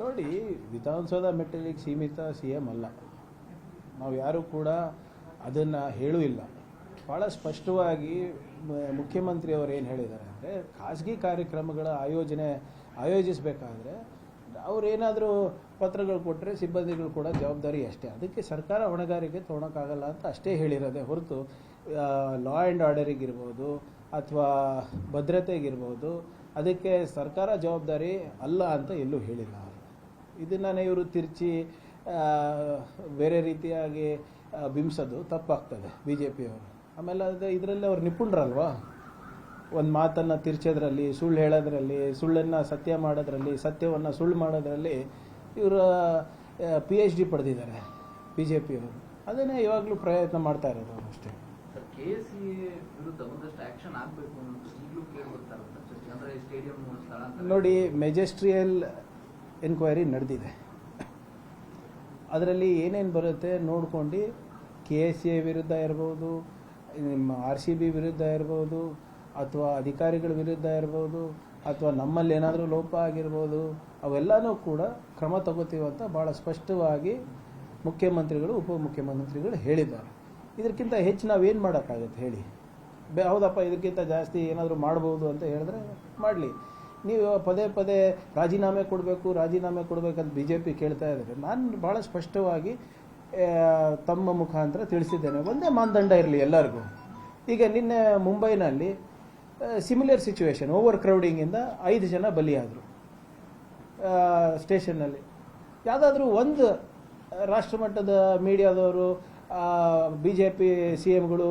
ನೋಡಿ, ವಿಧಾನಸೌಧ ಮೆಟ್ಟಿಲಿಗೆ ಸೀಮಿತ CM ಅಲ್ಲ. ನಾವು ಯಾರೂ ಕೂಡ ಅದನ್ನು ಹೇಳೂ ಇಲ್ಲ. ಭಾಳ ಸ್ಪಷ್ಟವಾಗಿ ಮುಖ್ಯಮಂತ್ರಿಯವರು ಏನು ಹೇಳಿದ್ದಾರೆ ಅಂದರೆ, ಖಾಸಗಿ ಕಾರ್ಯಕ್ರಮಗಳ ಆಯೋಜಿಸಬೇಕಾದ್ರೆ ಅವರೇನಾದರೂ ಪತ್ರಗಳು ಕೊಟ್ಟರೆ ಸಿಬ್ಬಂದಿಗಳು ಕೂಡ ಜವಾಬ್ದಾರಿ ಅಷ್ಟೇ. ಅದಕ್ಕೆ ಸರ್ಕಾರ ಹೊಣೆಗಾರಿಕೆ ತೊಗೊಳಕ್ಕಾಗಲ್ಲ ಅಂತ ಅಷ್ಟೇ ಹೇಳಿರೋದೆ ಹೊರತು ಲಾ ಆ್ಯಂಡ್ ಆರ್ಡರಿಗಿರ್ಬೋದು ಅಥವಾ ಭದ್ರತೆಗಿರ್ಬೋದು ಅದಕ್ಕೆ ಸರ್ಕಾರ ಜವಾಬ್ದಾರಿ ಅಲ್ಲ ಅಂತ ಎಲ್ಲೂ ಹೇಳಿಲ್ಲ. ಇದನ್ನು ಇವರು ತಿರ್ಚಿ ಬೇರೆ ರೀತಿಯಾಗಿ ಬಿಂಬಿಸೋದು ತಪ್ಪಾಗ್ತದೆ BJPಯವರು. ಆಮೇಲೆ ಇದರಲ್ಲಿ ಅವ್ರು ನಿಪುಣರಲ್ವಾ, ಒಂದು ಮಾತನ್ನು ತಿರ್ಚೋದ್ರಲ್ಲಿ, ಸುಳ್ಳು ಹೇಳೋದ್ರಲ್ಲಿ, ಸುಳ್ಳನ್ನು ಸತ್ಯ ಮಾಡೋದ್ರಲ್ಲಿ, ಸತ್ಯವನ್ನು ಸುಳ್ಳು ಮಾಡೋದ್ರಲ್ಲಿ ಇವರು PhD ಪಡೆದಿದ್ದಾರೆ BJPಯವರು. ಅದನ್ನೇ ಇವಾಗಲೂ ಪ್ರಯತ್ನ ಮಾಡ್ತಾ ಇರೋದು ಅಷ್ಟೇ. ನೋಡಿ, ಮೆಜೆಸ್ಟ್ರಿಯಲ್ ಎನ್ಕ್ವೈರಿ ನಡೆದಿದೆ. ಅದರಲ್ಲಿ ಏನೇನು ಬರುತ್ತೆ ನೋಡ್ಕೊಂಡು KSA ವಿರುದ್ಧ ಇರ್ಬೋದು, ನಿಮ್ಮ RCB ವಿರುದ್ಧ ಇರ್ಬೋದು, ಅಥವಾ ಅಧಿಕಾರಿಗಳ ವಿರುದ್ಧ ಇರ್ಬೋದು, ಅಥವಾ ನಮ್ಮಲ್ಲಿ ಏನಾದರೂ ಲೋಪ ಆಗಿರ್ಬೋದು, ಅವೆಲ್ಲನೂ ಕೂಡ ಕ್ರಮ ತಗೋತೀವಂತ ಭಾಳ ಸ್ಪಷ್ಟವಾಗಿ ಮುಖ್ಯಮಂತ್ರಿಗಳು ಉಪಮುಖ್ಯಮಂತ್ರಿಗಳು ಹೇಳಿದ್ದಾರೆ. ಇದಕ್ಕಿಂತ ಹೆಚ್ಚು ನಾವೇನು ಮಾಡೋಕ್ಕಾಗುತ್ತೆ ಹೇಳಿ? ಹೌದಪ್ಪ, ಇದಕ್ಕಿಂತ ಜಾಸ್ತಿ ಏನಾದರೂ ಮಾಡ್ಬೋದು ಅಂತ ಹೇಳಿದ್ರೆ ಮಾಡಲಿ. ನೀವು ಪದೇ ಪದೇ ರಾಜೀನಾಮೆ ಕೊಡಬೇಕಂತ BJP ಕೇಳ್ತಾ ಇದ್ದಾರೆ. ನಾನು ಭಾಳ ಸ್ಪಷ್ಟವಾಗಿ ತಮ್ಮ ಮುಖಾಂತರ ತಿಳಿಸಿದ್ದೇನೆ, ಒಂದೇ ಮಾನದಂಡ ಇರಲಿ ಎಲ್ಲರಿಗೂ. ಈಗ ನಿನ್ನೆ ಮುಂಬೈನಲ್ಲಿ ಸಿಮಿಲರ್ ಸಿಚುವೇಶನ್, ಓವರ್ ಕ್ರೌಡಿಂಗಿಂದ 5 ಜನ ಬಲಿಯಾದರು ಸ್ಟೇಷನ್ನಲ್ಲಿ. ಯಾವುದಾದ್ರೂ ಒಂದು ರಾಷ್ಟ್ರಮಟ್ಟದ ಮೀಡಿಯಾದವರು BJP CMಗಳು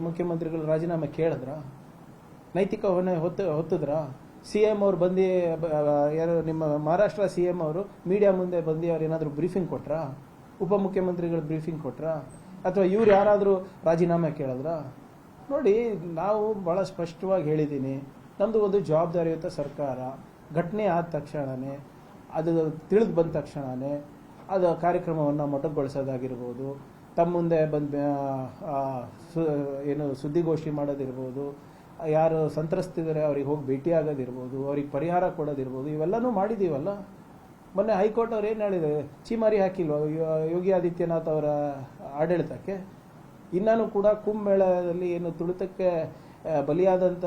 ಮುಖ್ಯಮಂತ್ರಿಗಳು ರಾಜೀನಾಮೆ ಕೇಳಿದ್ರ? ನೈತಿಕ ಹೊಣೆ ಹೊತ್ತಿದ್ರ? CM ಅವ್ರು ಬಂದು ಯಾರು ನಿಮ್ಮ ಮಹಾರಾಷ್ಟ್ರ CM ಅವರು ಮೀಡಿಯಾ ಮುಂದೆ ಬಂದು ಅವ್ರು ಏನಾದರೂ ಬ್ರೀಫಿಂಗ್ ಕೊಟ್ರಾ? ಉಪಮುಖ್ಯಮಂತ್ರಿಗಳು ಬ್ರೀಫಿಂಗ್ ಕೊಟ್ರಾ? ಅಥವಾ ಇವ್ರು ಯಾರಾದರೂ ರಾಜೀನಾಮೆ ಕೇಳಿದ್ರ? ನೋಡಿ, ನಾವು ಭಾಳ ಸ್ಪಷ್ಟವಾಗಿ ಹೇಳಿದ್ದೀನಿ, ನಮ್ಮದು ಒಂದು ಜವಾಬ್ದಾರಿಯುತ ಸರ್ಕಾರ. ಘಟನೆ ಆದ ತಕ್ಷಣವೇ, ಅದು ತಿಳಿದು ಬಂದ ತಕ್ಷಣವೇ ಅದು ಕಾರ್ಯಕ್ರಮವನ್ನು ಮೊಟಕುಗೊಳಿಸೋದಾಗಿರ್ಬೋದು, ತಮ್ಮ ಮುಂದೆ ಬಂದು ಏನು ಸುದ್ದಿಗೋಷ್ಠಿ ಮಾಡೋದಿರ್ಬೋದು, ಯಾರು ಸಂತ್ರಸ್ತಿದ್ದಾರೆ ಅವ್ರಿಗೆ ಹೋಗಿ ಭೇಟಿ ಆಗೋದಿರ್ಬೋದು, ಅವ್ರಿಗೆ ಪರಿಹಾರ ಕೊಡೋದಿರ್ಬೋದು, ಇವೆಲ್ಲನೂ ಮಾಡಿದ್ದೀವಲ್ಲ. ಮೊನ್ನೆ ಹೈಕೋರ್ಟ್ ಅವ್ರು ಏನು ಹೇಳಿದ್ದಾರೆ? ಚೀಮಾರಿ ಹಾಕಿಲ್ವ ಯೋಗಿ ಆದಿತ್ಯನಾಥ್ ಅವರ ಆಡಳಿತಕ್ಕೆ? ಇನ್ನೂ ಕೂಡ ಕುಂಭಮೇಳದಲ್ಲಿ ಏನು ತುಳಿತಕ್ಕೆ ಬಲಿಯಾದಂಥ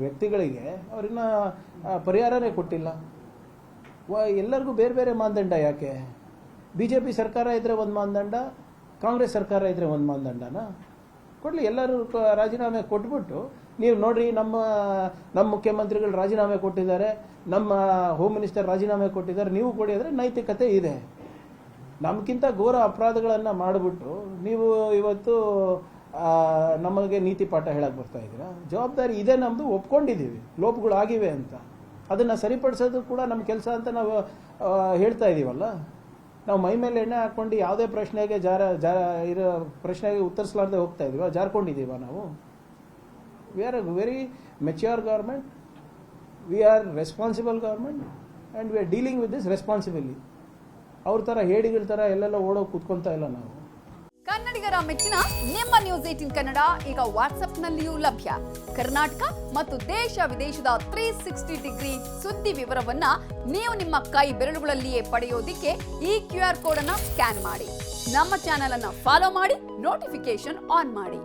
ವ್ಯಕ್ತಿಗಳಿಗೆ ಅವ್ರನ್ನ ಪರಿಹಾರನೇ ಕೊಟ್ಟಿಲ್ಲ. ಎಲ್ಲರಿಗೂ ಬೇರೆ ಬೇರೆ ಮಾನದಂಡ ಯಾಕೆ? BJP ಸರ್ಕಾರ ಇದ್ದರೆ ಒಂದು ಮಾನದಂಡ, ಕಾಂಗ್ರೆಸ್ ಸರ್ಕಾರ ಇದ್ದರೆ ಒಂದು ಮಾನದಂಡನ ಕೊಡಲಿ. ಎಲ್ಲರೂ ರಾಜೀನಾಮೆ ಕೊಟ್ಬಿಟ್ಟು ನೀವು ನೋಡ್ರಿ, ನಮ್ಮ ಮುಖ್ಯಮಂತ್ರಿಗಳು ರಾಜೀನಾಮೆ ಕೊಟ್ಟಿದ್ದಾರೆ, ನಮ್ಮ ಹೋಮ್ ಮಿನಿಸ್ಟರ್ ರಾಜೀನಾಮೆ ಕೊಟ್ಟಿದ್ದಾರೆ, ನೀವು ಕೊಡಿ ಅಂದರೆ ನೈತಿಕತೆ ಇದೆ. ನಮಗಿಂತ ಘೋರ ಅಪರಾಧಗಳನ್ನು ಮಾಡಿಬಿಟ್ಟು ನೀವು ಇವತ್ತು ನಮಗೆ ನೀತಿ ಪಾಠ ಹೇಳಕ್ಕೆ ಬರ್ತಾ ಇದ್ದೀರಾ? ಜವಾಬ್ದಾರಿ ಇದೆ, ನಮ್ಮದು, ಒಪ್ಕೊಂಡಿದ್ದೀವಿ ಲೋಪಗಳಾಗಿವೆ ಅಂತ. ಅದನ್ನು ಸರಿಪಡಿಸೋದು ಕೂಡ ನಮ್ಮ ಕೆಲಸ ಅಂತ ನಾವು ಹೇಳ್ತಾ ಇದ್ದೀವಲ್ಲ. ನಾವು ಮೈ ಮೇಲೆ ಎಣ್ಣೆ ಹಾಕ್ಕೊಂಡು ಯಾವುದೇ ಪ್ರಶ್ನೆಗೆ ಇರೋ ಪ್ರಶ್ನೆಗೆ ಉತ್ತರಿಸಲಾರ್ದೆ ಹೋಗ್ತಾ ಇದೀವ? ಜಾರ್ಕೊಂಡಿದ್ದೀವ ನಾವು? We are A very mature government, we are responsible government and we are dealing with this responsibly. ಅವ್ರ ಥರ ಹೇಡಿಗಳ ಥರ ಎಲ್ಲೆಲ್ಲ ಓಡೋಗಿ ಕೂತ್ಕೊತಾ ಇಲ್ಲ ನಾವು. ಕನ್ನಡಿಗರ ಮೆಚ್ಚಿನ ನಿಮ್ಮ ನ್ಯೂಸ್ 18 ಕನ್ನಡ ಈಗ ವಾಟ್ಸ್ಆಪ್ನಲ್ಲಿಯೂ ಲಭ್ಯ. ಕರ್ನಾಟಕ ಮತ್ತು ದೇಶ ವಿದೇಶದ 360 ಡಿಗ್ರಿ ಸುದ್ದಿ ವಿವರವನ್ನ ನೀವು ನಿಮ್ಮ ಕೈ ಬೆರಳುಗಳಲ್ಲಿಯೇ ಪಡೆಯೋದಿಕ್ಕೆ ಈ QR ಕೋಡ್ ಅನ್ನು ಸ್ಕ್ಯಾನ್ ಮಾಡಿ. ನಮ್ಮ ಚಾನೆಲ್ ಅನ್ನು ಫಾಲೋ ಮಾಡಿ, ನೋಟಿಫಿಕೇಶನ್ ಆನ್ ಮಾಡಿ.